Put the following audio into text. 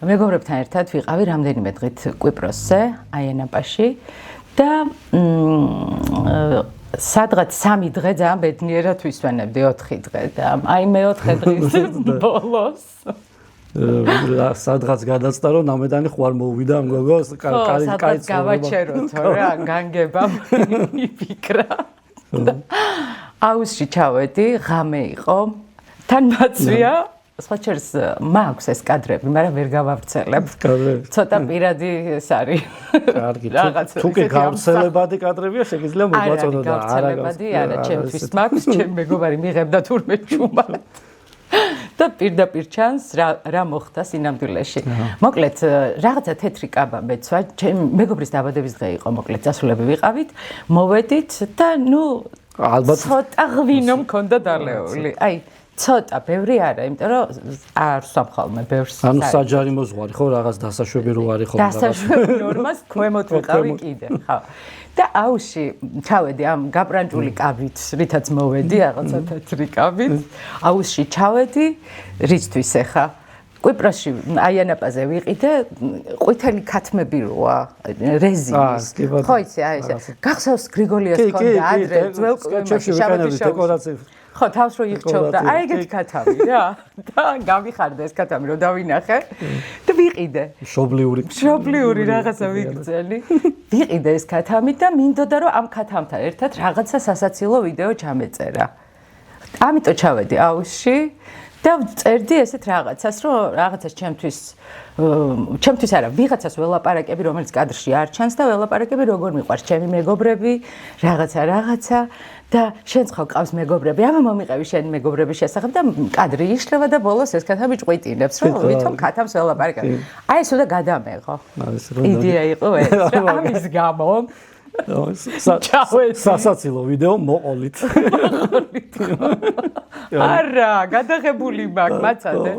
მეგობრებთან ერთად ვიყავი რამდენიმე დღით კვიპროსზე, აიანაპაში და სადღაც 3 დღე ძალიან ბედნიერად ვისვენებდი 4 დღე და აი მე-4 დღის ბოლოს სადღაც გადაცდა რომ ნამედანი ხوار მოვიდა ამ გოგოს კაი გავაჩეროთ რა განგება მიფიქრა აუზში ჩავედი ღამე იყო თან მაცვია სხვა შეს მაქვს ეს კადრები მაგრამ ვერ გავავრცელებ ცოტა პირადი ეს არის კარგი თუ კი გავრცელებადი კადრებია შეგიძლია მოგვაწოდო და არა არა ჩემთვის მაქვს ჩემ მეგობარი მიღებდა თურმე ჩუმად და პირდაპირ ჩანს რა მოხდა სინამდვილეში. მოკლედ რაღაცა თეთრი კაბა მეცვა, ჩემ მეგობრის დაბადების დღე იყო, მოკლედ წასულები ვიყავით, მოვედით და ნუ ალბათ ცოტა ღვინო მქონდა დალეული. აი ცოტა ბევრი არა, იმიტომ რომ არ სამხალმე ბევრს. ანუ საჯარი მოძღვარი ხო რაღაც დასაშვები რო არის ხო? დასაშვები ნორმას ქვემოთ ვიყავი კიდე, ხო. და აუში ჩავედი ამ გაბრანჭული კაბით, რითაც მოვედი რაღაცა თეთრი კაბით. აუში ჩავედი, რისთვის ახლა? კვიპროსში აიანაპაზე ვიყიდე, ყვითელი ქათმები როა, რეზინის. ხო იცი, აი ესე. გახსოვს გრიგოლიას ქონდა ადრე ძველ შაბათის დეკორაციები. ხო, თავს რო იხჩობდა, აი ეგეთი ქათამი რა. და გამიხარდა ეს ქათამი რომ დავინახე და ვიყიდე. მშობლიური რაღაცა ვიგრძელი. ვიყიდე ეს ქათამი და მინდოდა რომ ამ ქათამთან ერთად რაღაცა სასაცილო ვიდეო ჩამეწერა. ამიტომ ჩავედი აუზში და წერდი ესეთ რაღაცას, რომ რაღაცას ჩემთვის არა, ვიღაცას ველაპარაკები, რომელიც კადრში არ ჩანს და ველაპარაკები როგორ მიყვარს ჩემი მეგობრები, რაღაცა და შენც ხო ყავს მეგობრები, ამა მომიყევი შენი მეგობრების შესახებ და კადრი იშლება და ბოლოს ეს ქათამი ჭყვიტინებს, რომ ვითომ ქათამს ველაპარაკებ. აი ეს უნდა გადამეღო. იდეა იყო ეს, ამის გამო სასაცილო ვიდეო მოყოლით. არა, გადაღებული მაქვს, მაცადე.